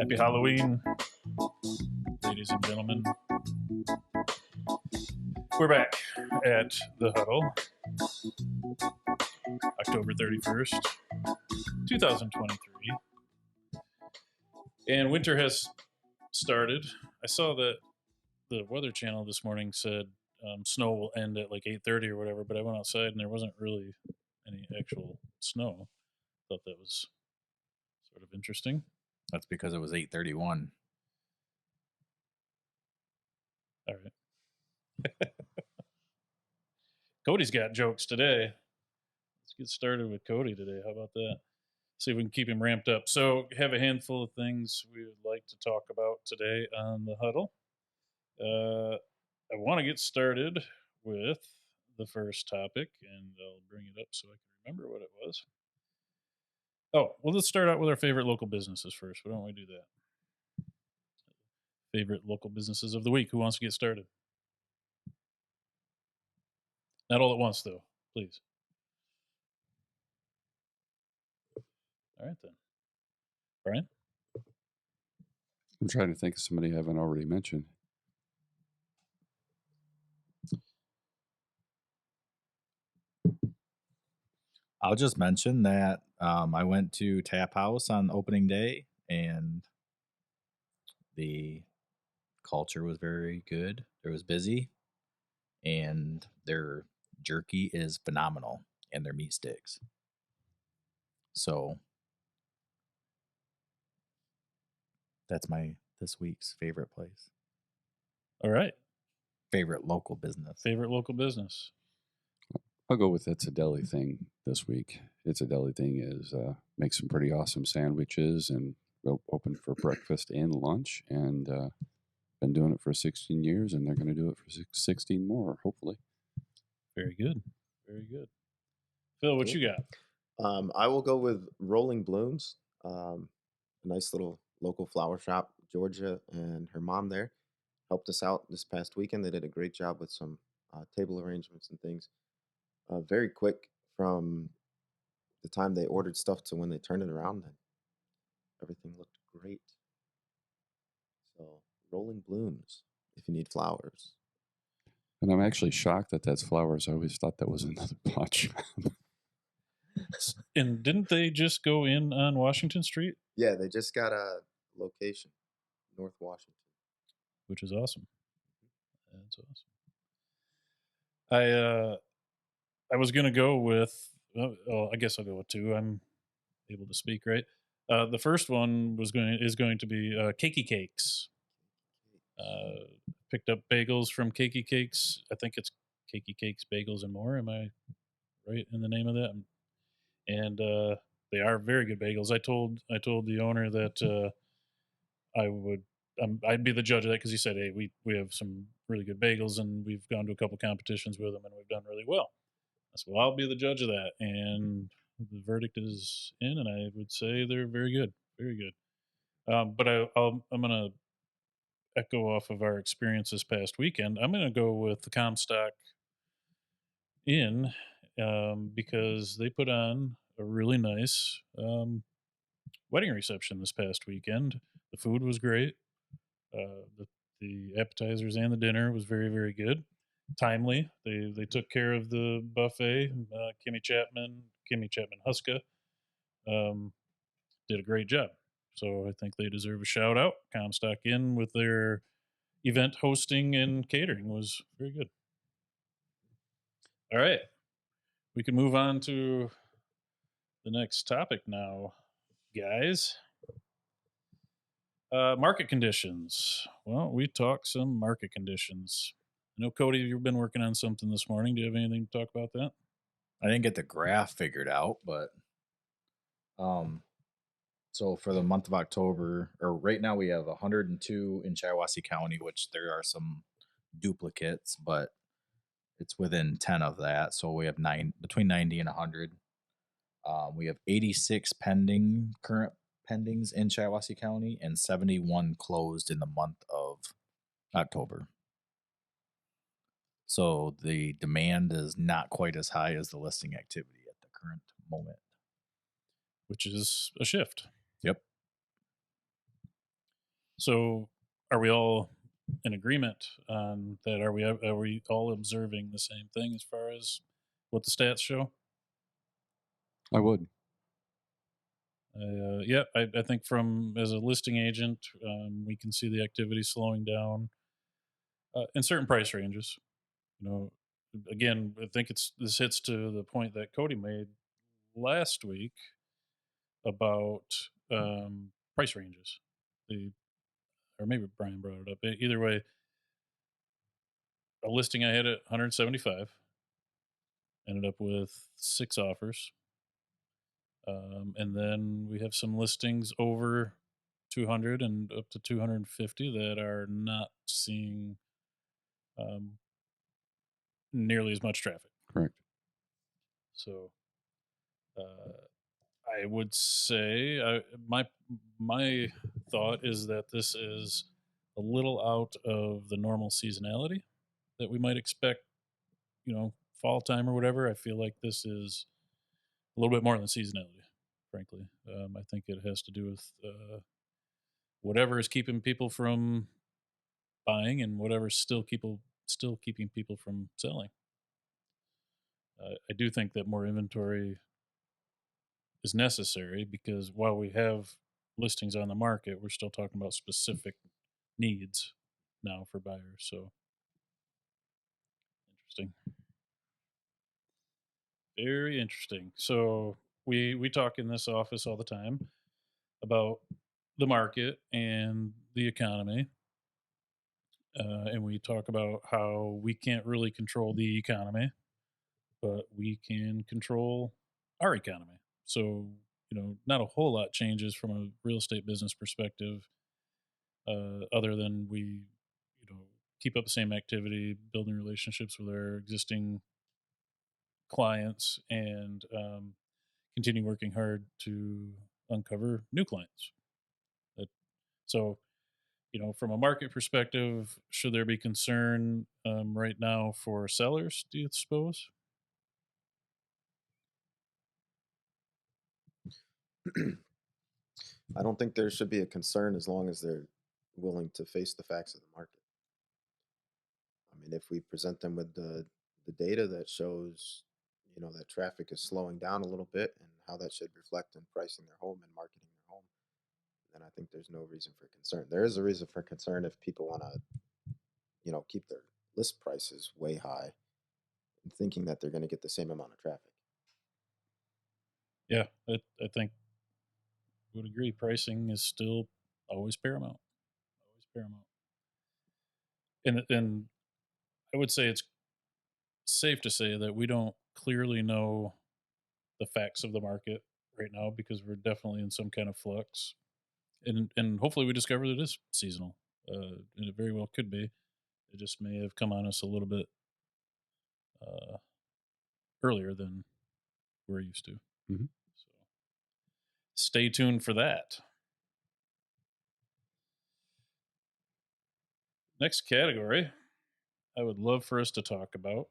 Happy Halloween, ladies and gentlemen. We're back at the Huddle, October 31st, 2023. And winter has started. I saw that the Weather Channel this morning said snow will end at like 8:30 or whatever, but I went outside and there wasn't really any actual snow. Thought that was sort of interesting. That's because it was 8:31. All right. Cody's got jokes today. Let's get started with Cody today. How about that? See if we can keep him ramped up. So, have a handful of things we would like to talk about today on the Huddle. I want to get started with the first topic, and I'll bring it up so I can remember what it was. Oh, well, let's start out with our favorite local businesses first. Why don't we do that? Favorite local businesses of the week. Who wants to get started? Not all at once, though, please. All right, then. Brian? I'm trying to think of somebody I haven't already mentioned. I'll just mention that I went to Tap House on opening day, and the culture was very good. It was busy, and their jerky is phenomenal, and their meat sticks. So that's my this week's favorite place. All right. Favorite local business. Favorite local business. I'll go with It's a Deli thing this week. It's a Deli thing is make some pretty awesome sandwiches and open for breakfast and lunch, and been doing it for 16 years, and they're going to do it for 16 more, hopefully. Very good. Very good. Phil, what you got? I will go with Rolling Blooms, a nice little local flower shop. Georgia and her mom there helped us out this past weekend. They did a great job with some table arrangements and things. Very quick from the time they ordered stuff to when they turned it around, and everything looked great. So, Rolling Blooms, if you need flowers. And I'm actually shocked that that's flowers. I always thought that was another pot shop. And didn't they just go in on Washington Street? Yeah, they just got a location, North Washington. Which is awesome. That's awesome. I was going to go with, I guess I'll go with two. I'm able to speak, right? The first one is going to be Cakey Cakes. Picked up bagels from Cakey Cakes. I think it's Cakey Cakes Bagels and More. Am I right in the name of that? And they are very good bagels. I told the owner that I'd be the judge of that because he said, "Hey, we have some really good bagels, and we've gone to a couple competitions with them, and we've done really well." I said, "Well, I'll be the judge of that," and the verdict is in, and I would say they're very good, very good. But I'm gonna echo off of our experience this past weekend. I'm gonna go with the Comstock Inn because they put on a really nice wedding reception this past weekend. The food was great. The appetizers and the dinner was very, very good. Timely. They took care of the buffet. Kimmy Chapman Huska did a great job. So I think they deserve a shout out. Comstock Inn with their event hosting and catering was very good. All right. We can move on to the next topic now, guys. Market conditions. Well, we talked some market conditions. I know, Cody, you've been working on something this morning. Do you have anything to talk about that? I didn't get the graph figured out, but so for the month of October, or right now we have 102 in Shiawassee County, which there are some duplicates, but it's within 10 of that. So we have between 90 and 100. We have 86 current pendings in Shiawassee County, and 71 closed in the month of October. So the demand is not quite as high as the listing activity at the current moment. Which is a shift. Yep. So, are we all in agreement on that? Are we all observing the same thing as far as what the stats show? I would. Yeah, I think from as a listing agent, we can see the activity slowing down in certain price ranges. You know, again, I think this hits to the point that Cody made last week about price ranges. The or maybe Brian brought it up. Either way, a listing I had at 175 ended up with 6 offers, and then we have some listings over 200 and up to 250 that are not seeing um, nearly as much traffic. Correct. So I would say my thought is that this is a little out of the normal seasonality that we might expect, fall time or whatever. I feel like this is a little bit more than seasonality, frankly. I think it has to do with whatever is keeping people from buying and whatever's still keeping people from selling. I do think that more inventory is necessary because while we have listings on the market, we're still talking about specific needs now for buyers. So interesting, very interesting. So we talk in this office all the time about the market and the economy. And we talk about how we can't really control the economy, but we can control our economy. So, not a whole lot changes from a real estate business perspective, other than we, keep up the same activity, building relationships with our existing clients, and continue working hard to uncover new clients. So, from a market perspective, should there be concern right now for sellers, do you suppose? I don't think there should be a concern as long as they're willing to face the facts of the market. I mean, if we present them with the data that shows, that traffic is slowing down a little bit and how that should reflect in pricing their home and marketing their home, then I think there's no reason for concern. There is a reason for concern if people want to, keep their list prices way high and thinking that they're going to get the same amount of traffic. Yeah, I think I would agree. Pricing is still always paramount. Always paramount. And I would say it's safe to say that we don't clearly know the facts of the market right now because we're definitely in some kind of flux. And hopefully we discover that it is seasonal. And it very well could be. It just may have come on us a little bit uh, earlier than we're used to. Mm-hmm. So stay tuned for that. Next category, I would love for us to talk about.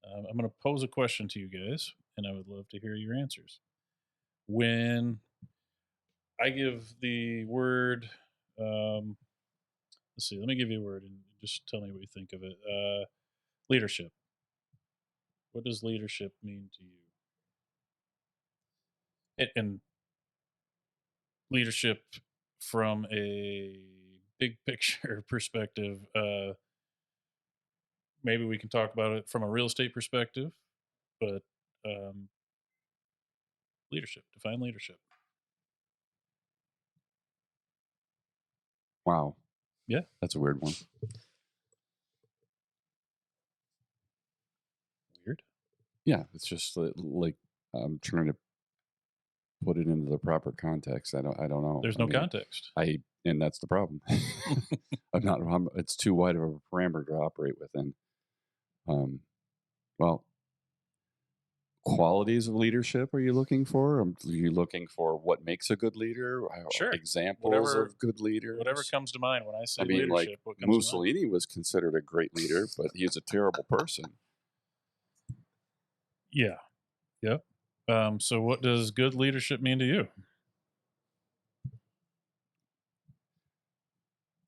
I'm going to pose a question to you guys, and I would love to hear your answers. When I give the word, let's see, let me give you a word and just tell me what you think of it. Leadership. What does leadership mean to you? And leadership from a big picture perspective. Maybe we can talk about it from a real estate perspective, but leadership, define leadership. Wow. Yeah. That's a weird one. Weird. Yeah, it's just like I'm trying to put it into the proper context. I don't know. There's no context. And that's the problem. It's too wide of a parameter to operate within. Well, qualities of leadership are you looking for? Are you looking for what makes a good leader? Sure. Examples of good leaders? Whatever comes to mind when I say leadership. Like what comes Mussolini was considered a great leader, but he's a terrible person. Yeah. Yep. So what does good leadership mean to you?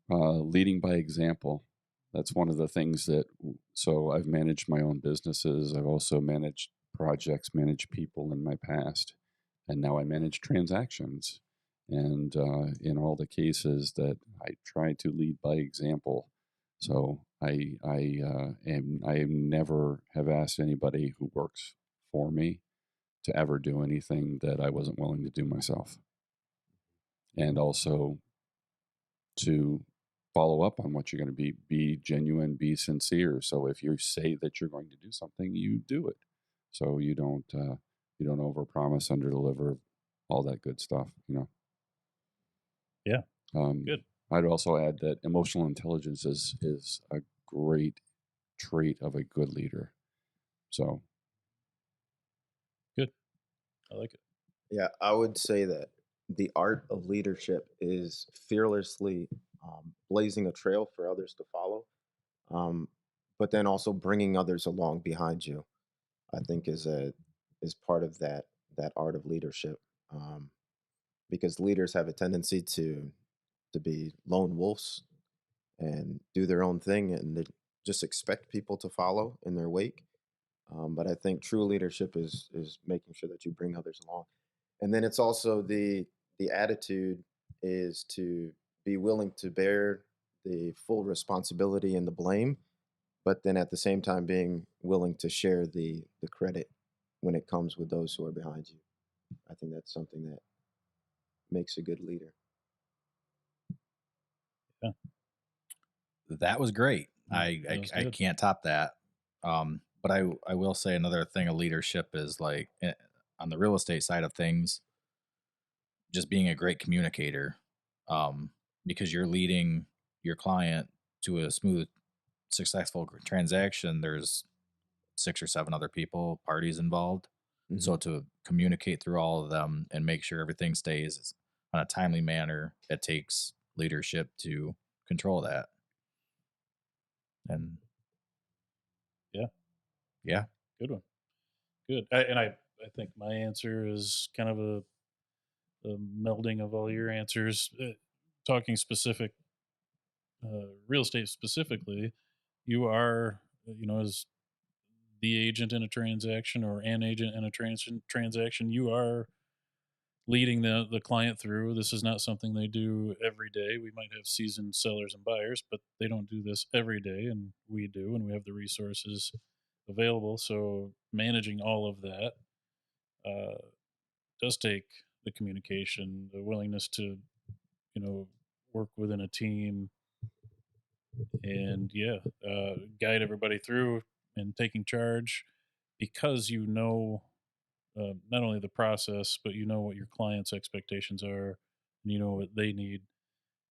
Leading by example. That's one of the things that, so I've managed my own businesses. I've also managed projects, managed people in my past, and now I manage transactions. And in all the cases that I try to lead by example. So I never have asked anybody who works for me to ever do anything that I wasn't willing to do myself. And also to follow up on what you're going to be genuine, be sincere. So if you say that you're going to do something, you do it. So you don't overpromise, underdeliver, all that good stuff, you know. Yeah. Good. I'd also add that emotional intelligence is a great trait of a good leader. So good. I like it. Yeah, I would say that the art of leadership is fearlessly blazing a trail for others to follow, um, but then also bringing others along behind you. I think is part of that art of leadership, um, because leaders have a tendency to be lone wolves and do their own thing, and they just expect people to follow in their wake. But I think true leadership is making sure that you bring others along, and then it's also the attitude is to be willing to bear the full responsibility and the blame, but then at the same time being willing to share the credit when it comes with those who are behind you. I think that's something that makes a good leader. Yeah. That was great. That was I good. can't top that. But I will say another thing of leadership is like on the real estate side of things, just being a great communicator, because you're leading your client to a smooth, successful transaction. There's 6 or 7 other people, parties involved. So to communicate through all of them and make sure everything stays on a timely manner, it takes leadership to control that. And Yeah. yeah, Good one. Good. I think my answer is kind of a melding of all your answers. Talking specific, real estate specifically, you are, as the agent in a transaction or an agent in a transaction, you are leading the client through. This is not something they do every day. We might have seasoned sellers and buyers, but they don't do this every day, and we do, and we have the resources available. So managing all of that does take the communication, the willingness to, work within a team, and guide everybody through and taking charge because not only the process, but you know what your client's expectations are, and you know what they need.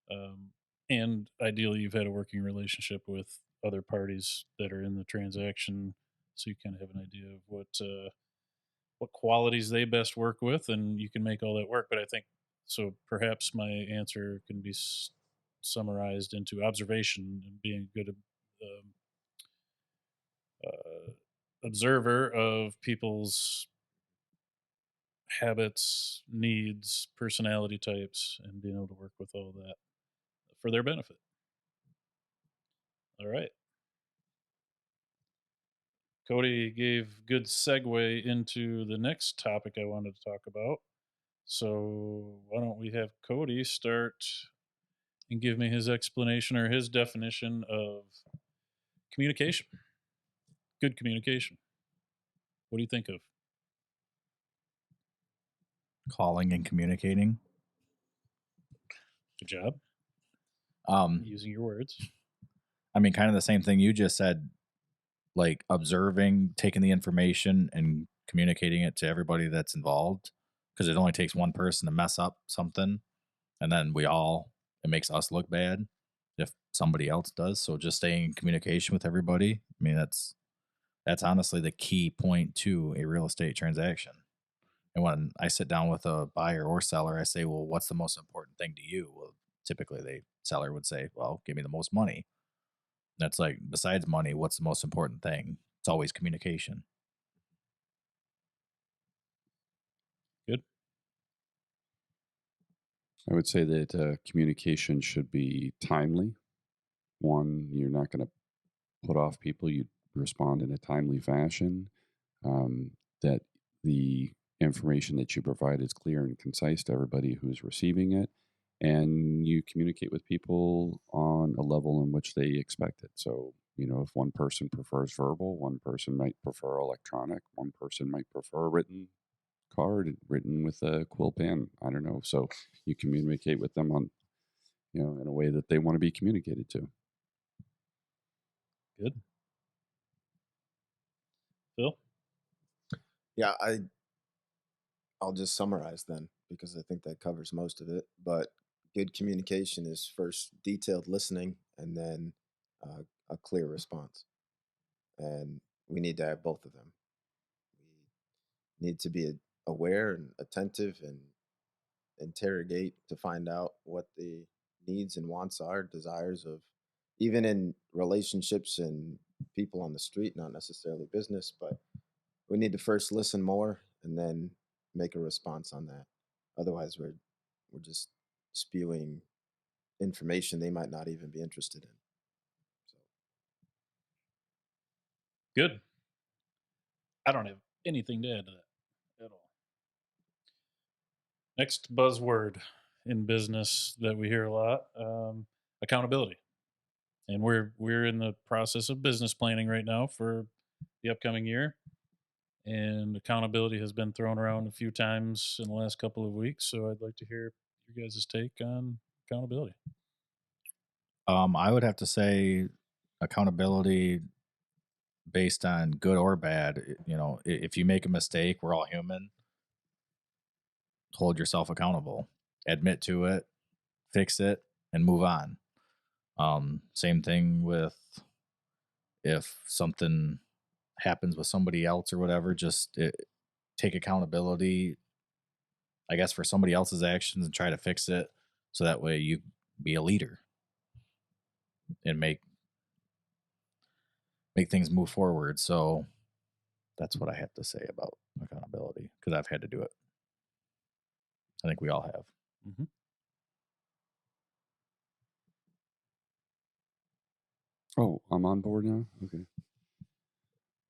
Um, and ideally, you've had a working relationship with other parties that are in the transaction, so you kind of have an idea of what qualities they best work with, and you can make all that work. But I think so. Perhaps my answer can be summarized into observation and being a good um, observer of people's habits, needs, personality types, and being able to work with all that for their benefit. All right. Cody gave good segue into the next topic I wanted to talk about. So why don't we have Cody start and give me his explanation or his definition of communication? Good communication. What do you think of? calling and communicating. Good job. Using your words. I mean, kind of the same thing you just said, like observing, taking the information and communicating it to everybody that's involved. Because it only takes one person to mess up something, and then it makes us look bad if somebody else does. So just staying in communication with everybody. I mean, that's honestly the key point to a real estate transaction. And when I sit down with a buyer or seller, I say, well, what's the most important thing to you? Well, typically the seller would say, well, give me the most money. That's like, besides money, what's the most important thing? It's always communication. Good. I would say that communication should be timely. One, you're not going to put off people. You respond in a timely fashion. That the information that you provide is clear and concise to everybody who's receiving it. And you communicate with people on a level in which they expect it. So, if one person prefers verbal, one person might prefer electronic, one person might prefer a written card written with a quill pen. I don't know. So you communicate with them on, in a way that they want to be communicated to. Good. Phil? Yeah, I'll just summarize then because I think that covers most of it. But good communication is first detailed listening and then a clear response. And we need to have both of them. We need to be aware and attentive and interrogate to find out what the needs and wants are, desires of even in relationships and people on the street, not necessarily business, but we need to first listen more and then make a response on that. Otherwise, we're just spewing information they might not even be interested in. So. Good. I don't have anything to add to that at all. Next buzzword in business that we hear a lot, accountability. And we're in the process of business planning right now for the upcoming year. And accountability has been thrown around a few times in the last couple of weeks. So I'd like to hear your guys' take on accountability. I would have to say accountability based on good or bad. If you make a mistake, we're all human. Hold yourself accountable, admit to it, fix it, and move on. Same thing with if something happens with somebody else or whatever, just take accountability, I guess, for somebody else's actions and try to fix it. So that way you be a leader and make things move forward. So that's what I have to say about accountability because I've had to do it. I think we all have. Mm-hmm. Oh, I'm on board now? Okay.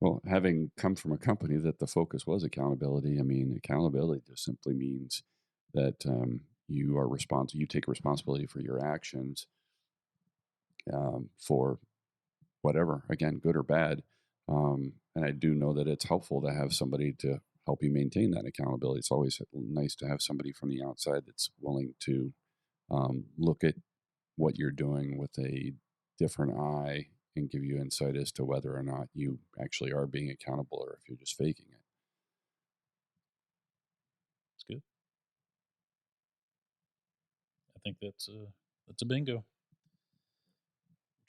Well, having come from a company that the focus was accountability, accountability just simply means that you are responsible. You take responsibility for your actions, for whatever, again, good or bad. And I do know that it's helpful to have somebody to help you maintain that accountability. It's always nice to have somebody from the outside that's willing to look at what you're doing with a different eye and give you insight as to whether or not you actually are being accountable or if you're just faking it. That's good. I think that's a bingo. What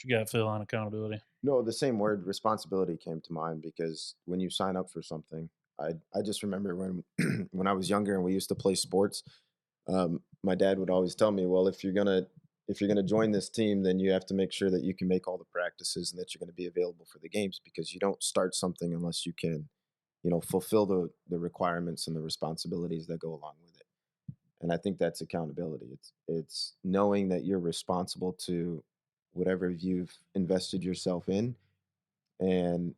you got, Phil, on accountability? No, the same word, responsibility, came to mind because when you sign up for something, I just remember when when I was younger and we used to play sports, my dad would always tell me, well, if you're gonna join this team, then you have to make sure that you can make all the practices and that you're going to be available for the games because you don't start something unless you can, fulfill the requirements and the responsibilities that go along with it. And I think that's accountability. It's knowing that you're responsible to whatever you've invested yourself in. And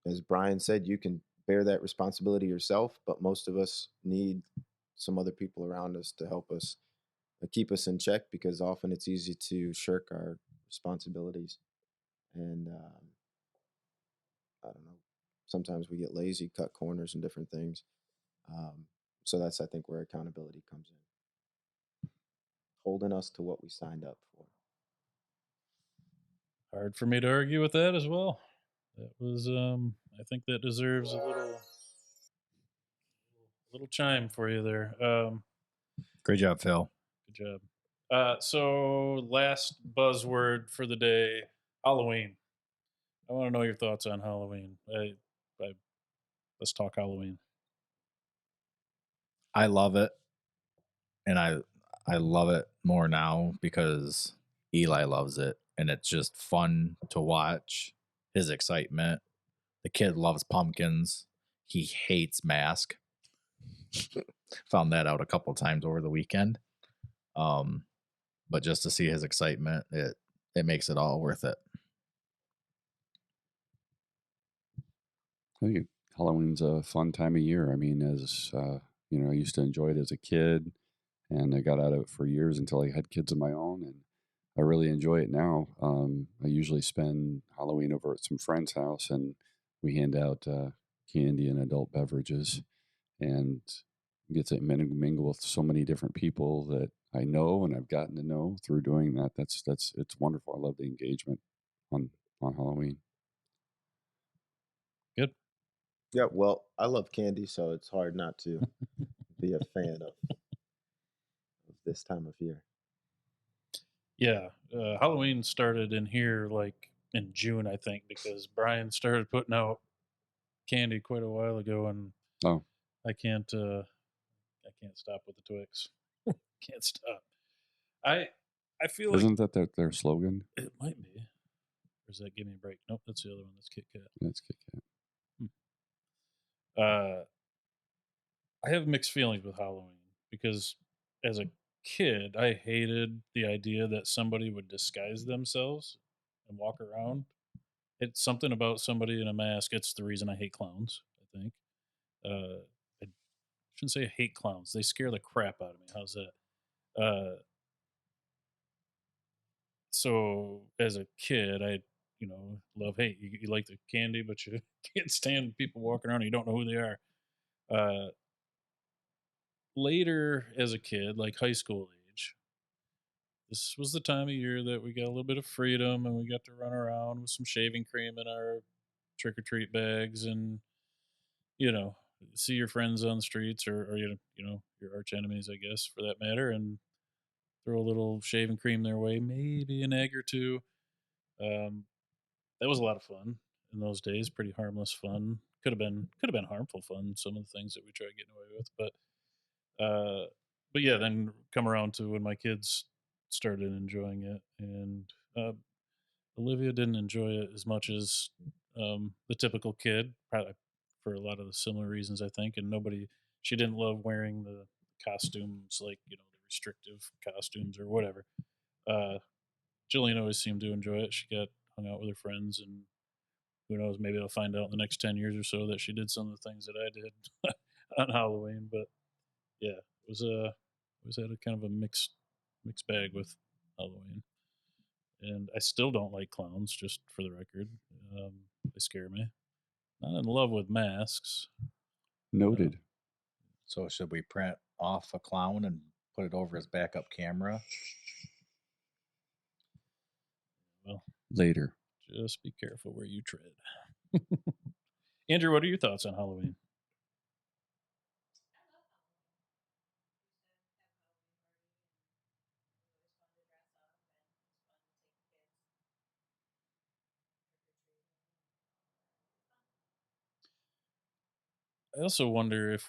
as Brian said, you can bear that responsibility yourself, but most of us need some other people around us to help us keep us in check because often it's easy to shirk our responsibilities. And I don't know, sometimes we get lazy, cut corners, and different things. So that's, I think, where accountability comes in, holding us to what we signed up for. Hard for me to argue with that as well. That was, I think that deserves a little chime for you there. Great job, Phil. Good job. So last buzzword for the day, Halloween. I want to know your thoughts on Halloween. Let's talk Halloween. I love it. And I love it more now because Eli loves it. And it's just fun to watch his excitement. The kid loves pumpkins. He hates mask. Found that out a couple times over the weekend. But just to see his excitement, it makes it all worth it. I think Halloween's a fun time of year. I mean, as you know, I used to enjoy it as a kid, and I got out of it for years until I had kids of my own, and I really enjoy it now. I usually spend Halloween over at some friend's house, and we hand out candy and adult beverages, and get to mingle with so many different people that I know and I've gotten to know through doing that. That's it's wonderful. I love the engagement on Halloween. Good. Yeah, well, I love candy, so it's hard not to be a fan of this time of year. Yeah, Halloween started in here like in June, I think, because Brian started putting out candy quite a while ago, and Oh, I can't stop with the Twix. Can't stop. I I feel like isn't that their slogan? it might be. Or is that Give Me a Break? Nope, that's the other one. That's Kit Kat. That's Kit Kat. Uh, I have mixed feelings with Halloween because as a kid, I hated the idea that somebody would disguise themselves and walk around. It's something about somebody in a mask. It's the reason I hate clowns, I think. I shouldn't say I hate clowns. They scare the crap out of me. How's that? So as a kid, I, love, hey, you like the candy, but you can't stand people walking around and you don't know who they are. Uh, Later as a kid, like high school age, this was the time of year that we got a little bit of freedom and we got to run around with some shaving cream in our trick or treat bags and, you know, see your friends on the streets or your arch enemies, I guess, for that matter, and throw a little shaving cream their way, maybe an egg or two. Um, that was a lot of fun in those days. Pretty harmless fun. Could have been harmful fun. Some of the things that we tried getting away with, uh, but yeah, then come around to when my kids started enjoying it, and Olivia didn't enjoy it as much as the typical kid, probably for a lot of the similar reasons, I think. And she didn't love wearing the costumes, like the restrictive costumes or whatever. Uh, Jillian always seemed to enjoy it. She got hung out with her friends, and who knows, maybe I'll find out in the next 10 years or so that she did some of the things that I did on Halloween. But yeah, it was always had a kind of a mixed bag with Halloween, and I still don't like clowns. Just for the record, they scare me. Not in love with masks. Noted. So should we print off a clown and put it over his backup camera? Well, Later. just be careful where you tread. Andrew, what are your thoughts on Halloween? I also wonder if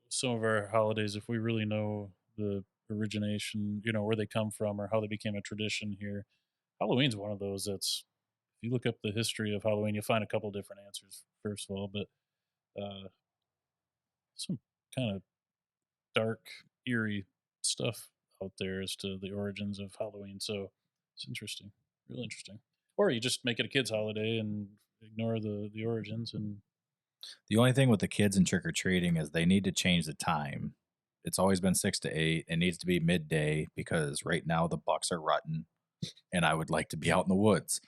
some of our holidays, if we really know the origination, where they come from or how they became a tradition here. Halloween's one of those that's, if you look up the history of Halloween, you'll find a couple different answers, first of all, but uh, some kind of dark, eerie stuff out there as to the origins of Halloween. So it's interesting, real interesting. Or you just make it a kid's holiday and ignore the origins. And The only thing with the kids and trick or treating is they need to change the time. It's always been 6 to 8. It needs to be midday because right now the bucks are rutting, and I would like to be out in the woods.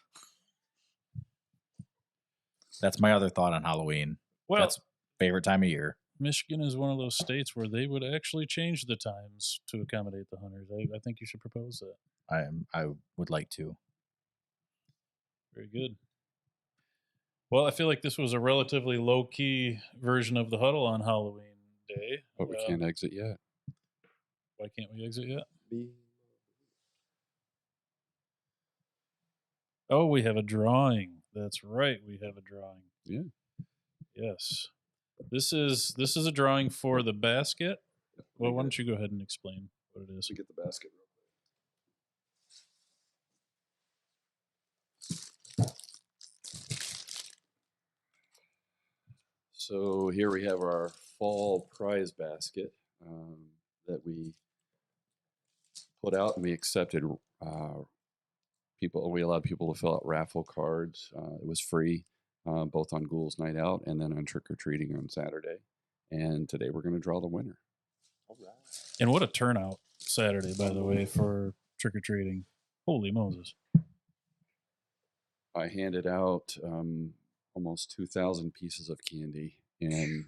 That's my other thought on Halloween. well, That's favorite time of year. Michigan is one of those states where they would actually change the times to accommodate the hunters. I think you should propose that. I would like to. Very good. Well, I feel like this was a relatively low key version of the huddle on Halloween Day. But we can't exit yet. Why can't we exit yet? Oh, we have a drawing. That's right. We have a drawing. Yeah. Yes. This is a drawing for the basket. Well, why don't you go ahead and explain what it is? Get the basket real quick. So here we have our fall prize basket that we put out, and we accepted people. We allowed people to fill out raffle cards. It was free, both on Ghouls Night Out and then on Trick or Treating on Saturday. And today we're going to draw the winner. All right. And what a turnout Saturday, by the way, for trick or treating. Holy Moses! I handed out almost 2,000 pieces of candy, and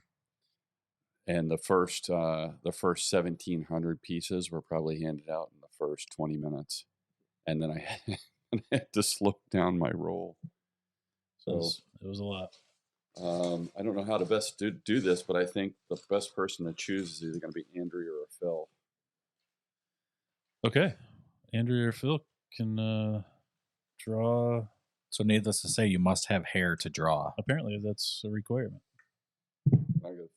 the first 1,700 pieces were probably handed out in the first 20 minutes, and then I had to slow down my roll. So it was a lot. I don't know how to best do this, but I think the best person to choose is either going to be Andrea or Phil. Okay, Andrea or Phil can draw. So needless to say, you must have hair to draw. Apparently, that's a requirement.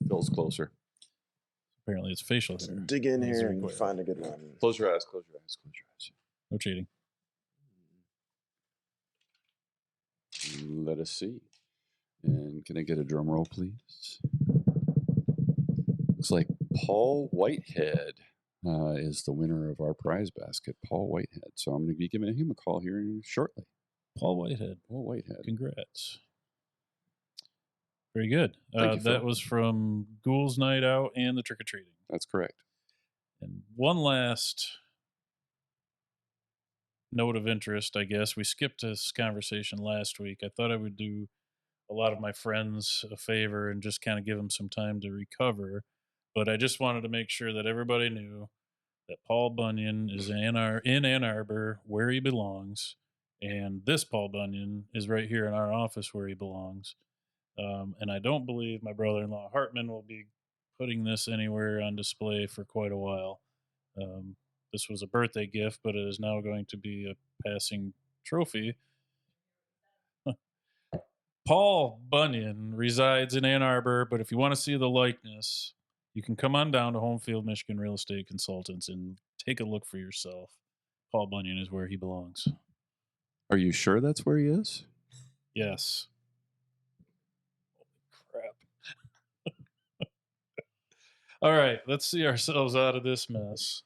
Phil's closer. Apparently, it's facial hair. Dig in That's a here and requirement. find a good one. Close your eyes. Close your eyes. Close your eyes. No cheating. Let us see. And can I get a drum roll, please? Looks like Paul Whitehead is the winner of our prize basket. Paul Whitehead. So I'm going to be giving him a call here shortly. Paul Whitehead. Paul Whitehead. Congrats. Very good. Thank you, Phil. That was from Ghouls Night Out and the Trick or Treating. That's correct. And one last note of interest, I guess. We skipped this conversation last week. I thought I would do a lot of my friends a favor and just kind of give them some time to recover. But I just wanted to make sure that everybody knew that Paul Bunyan is in Ann Arbor, where he belongs. And this Paul Bunyan is right here in our office where he belongs. And I don't believe my brother-in-law Hartman will be putting this anywhere on display for quite a while. This was a birthday gift, but it is now going to be a passing trophy. Paul Bunyan resides in Ann Arbor, but if you want to see the likeness, you can come on down to Homefield, Michigan Real Estate Consultants and take a look for yourself. Paul Bunyan is where he belongs. Are you sure that's where he is? Yes. Holy crap. All right, let's see ourselves out of this mess.